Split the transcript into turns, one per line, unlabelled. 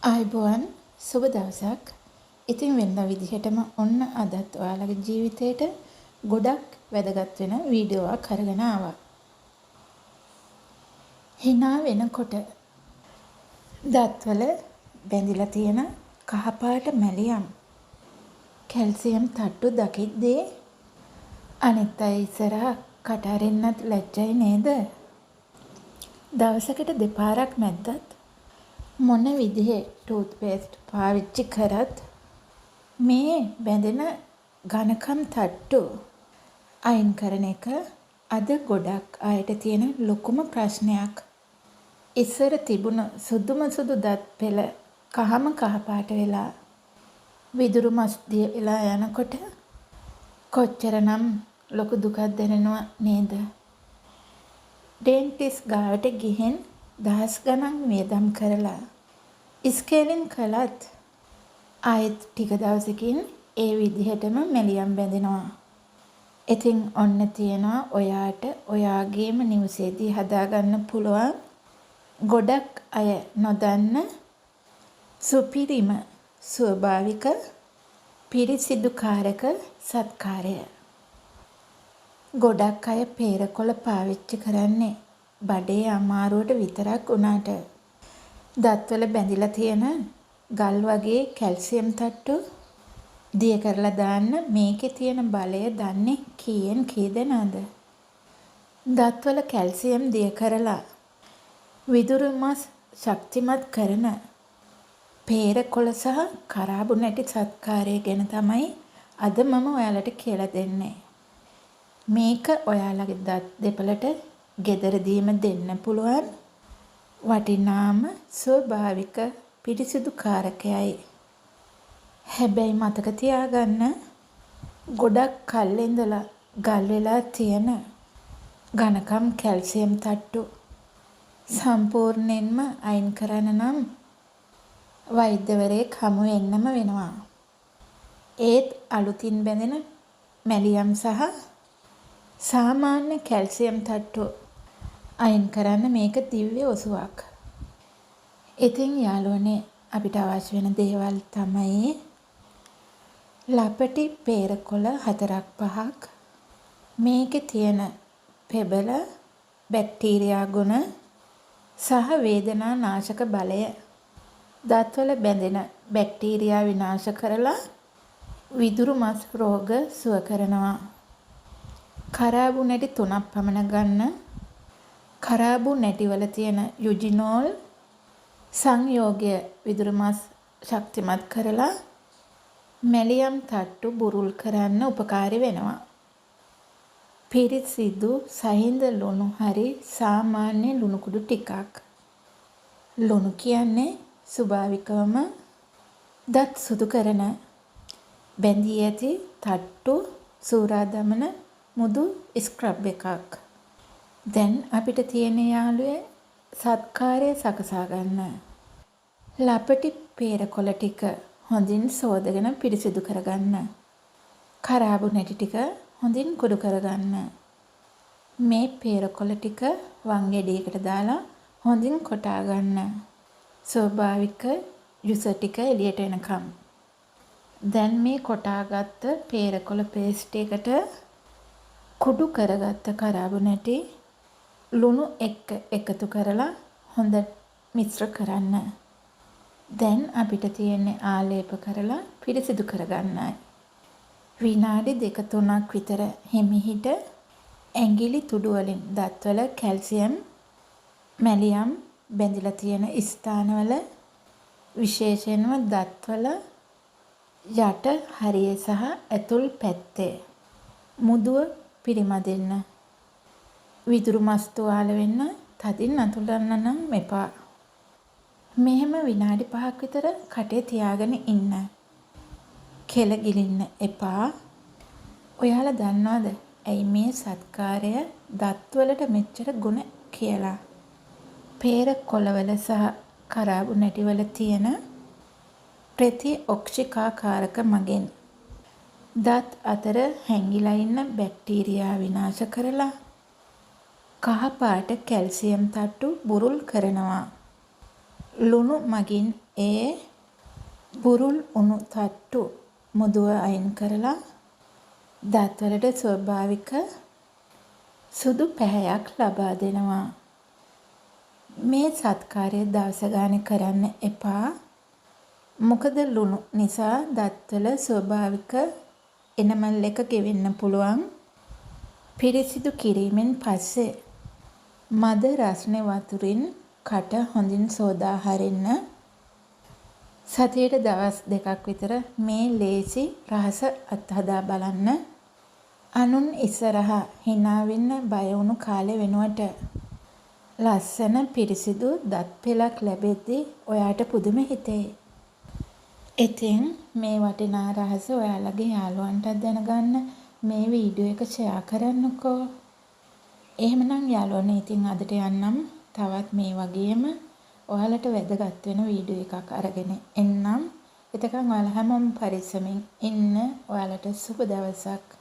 ආයුබෝවන් සුබ දවසක්. ඉතින් වෙනද විදිහටම ඔන්න අදත් ඔයාලගේ ජීවිතේට ගොඩක් වැදගත් වෙන වීඩියෝවක් අරගෙන ආවා. hina වෙනකොට දත්වල බැඳිලා තියෙන කහපාට මැලියම් කැල්සියම් තට්ටු දකිද්දී අනිත් අය ඉස්සරහා කට අරින්නත් ලැජ්ජයි නේද? දවසකට දෙපාරක් මැද්දත් මොන විදිහේ ටූත් පේස්ට් පාවිච්චි කරත් මේ බැඳෙන ඝනකම් තට්ටු අයින් කරන එක අද ගොඩක් අයට තියෙන ලොකුම ප්‍රශ්නයක්. ඉස්සර තිබුණ සුදුම සුදු දත් පෙළ කහම කහපාට වෙලා විදුරු මස් දිය වෙලා යනකොට කොච්චරනම් ලොකු දුකක් දැනෙනව නේද? ඩෙන්ටිස් ගාවට ගිහින් දහස් ගණන් වියදම් කරලා ස්කේලින් කළත් ආයෙත් ටික දවසකින් ඒ විදිහටම මැලියම් බැඳෙනවා. ඉතින් ඔන්න තියෙනවා ඔයාට ඔයාගේම නිවසේදී හදාගන්න පුළුවන් ගොඩක් අය නොදන්න සුපිරිම ස්වභාවික පිරිසිදු කාරක සත්කාරය. ගොඩක් අය පේරකොළ පාවිච්චි කරන්නේ බඩේ අමාරුවට විතරක් උනාට දත්වල බැඳිලා තියෙන ගල් වගේ කැල්සියම් තට්ටු දිය කරලා දාන්න මේකේ තියෙන බලය දන්නේ කීයෙන් කී දෙනාද? දත්වල කැල්සියම් දිය කරලා විදුරු මස් ශක්තිමත් කරන පේරකොළ සහ කරාබු නැටි සත්කාරය ගැන තමයි අද මම ඔයාලට කියලා දෙන්නේ. මේක ඔයාලගේ දත් දෙපළට ගෙදරදීම දෙන්න පුළුවන් වටිනාම ස්වභාවික පිරිසිදු කාරකයයි. හැබැයි මතක තියාගන්න ගොඩක් කල් ඉඳලා ගල් වෙලා තියෙන ඝනකම් කැල්සියම් තට්ටු සම්පූර්ණයෙන්ම අයින් කරන්න නම් වෛද්‍යවරයෙක් හමු වෙන්නම වෙනවා. ඒත් අලුතින් බැඳෙන මැලියම් සහ සාමාන්‍ය කැල්සියම් තට්ටු අයින් කරන්න මේක දිව්‍ය ඔසුවක්. ඉතින් යාළුවනේ අපිට අවශ්‍ය වෙන දේවල් තමයි ලපටි පේරකොළ 4-5ක්, මේකේ තියෙන පෙබල බැක්ටීරියා ගුණ සහ වේදනා නාශක බලය දත්වල බැඳෙන බැක්ටීරියා විනාශ කරලා විදුරු මස් රෝග සුව කරනවා. කරාබු නැටි 3ක් පමණ ගන්න. කරාබු නැටිවල තියෙන යුජිනෝල් සංයෝගය විදුරු මස් ශක්තිමත් කරලා මැලියම් තට්ටු බුරුල් කරන්න උපකාරී වෙනවා. පිරිසිදු සහින්ද ලුණු හරි සාමාන්‍ය ලුණු කුඩු ටිකක්. ලුණු කියන්නේ ස්වභාවිකවම දත් සුදු කරන බැඳී ඇති තට්ටු සූරා දමන මුදු ස්ක්‍රබ් එකක්. දැන් අපිට තියෙන යාළුවේ සත්කාරය සකසා ගන්න. ලපටි පේරකොළ ටික හොඳින් සෝදගෙන පිරිසිදු කරගන්න. කරාබු නැටි ටික හොඳින් කුඩු කරගන්න. මේ පේරකොළ ටික වන් ගෙඩියකට දාලා හොඳින් කොටා ගන්න. ස්වභාවික ජුස ටික එළියට එනකම්. දැන් මේ කොටාගත්ත පේරකොළ පේස්ට් එකට කුඩු කරගත්ත කරාබු නැටි ලුණු එක්ක එකතු කරලා හොඳ මිශ්‍ර කරන්න. දැන් අපිට තියෙන්නේ ආලේප කරලා පිරිසිදු කරගන්නයි. විනාඩි 2-3ක් විතර හිමිහිට ඇඟිලි තුඩු වලින් දත්වල කැල්සියම් මැලියම් බැඳිලා තියෙන ස්ථානවල විශේෂයෙන්ම දත්වල යට හරිය සහ ඇතුල් පැත්තේ මුදුව පිරිමදින්න. විදුරු මස් තුවාල වෙන්න තදින් අතුල්ලන්න නම් මෙපා. මෙහෙම විනාඩි 5ක් විතර කටේ තියාගෙන ඉන්න. කෙල ගිලින්න එපා. ඔයාලා දන්නවද ඇයි මේ සත්කාරය දත්වලට මෙච්චර ගුණ කියලා? පේරකොළවල සහ කරාබු නැටිවල තියෙන ප්‍රති ඔක්ෂිකාකාරක මගෙන් දත් අතර හැංගිලා ඉන්න බැක්ටීරියා විනාශ කරලා කහ පාට කැල්සියම් තට්ටු බුරුල් කරනවා. ලුණු මගින් ඒ බුරුල් උණු තට්ටු මුදුව අයින් කරලා දත්වලට ස්වභාවික සුදු පැහැයක් ලබා දෙනවා. මේ සත්කාරය දවස ගානේ කරන්න එපා. මොකද ලුණු නිසා දත්වල ස්වභාවික එනමල් එක ගෙවෙන්න පුළුවන්. පිරිසිදු කිරීමෙන් පස්සේ මද රස්නේ වතුරින් කට හොඳින් සෝදා හරින්න. සතියට දවස් 2ක් විතර මේ ලේසි රහස අත්හදා බලන්න. අනුන් ඉස්සරහා hina වෙන්න බය වුණු කාලේ වෙනුවට ලස්සන පිරිසිදු දත් පෙලක් ලැබෙද්දී ඔයාට පුදුම හිතේ. ඉතින් මේ වටිනා රහස ඔයාලගේ යාළුවන්ටත් දැනගන්න මේ වීඩියෝ එක ෂෙයා කරන්නකෝ. එහෙමනම් යාළුවනේ ඉතින් අදට යන්නම් තවත් මේ වගේම ඔයාලට වැදගත් වෙන වීඩියෝ එකක් අරගෙන එන්නම්. එතකන් ඔයාලා හැමෝම පරිස්සමින් ඉන්න. ඔයාලට සුබ දවසක්.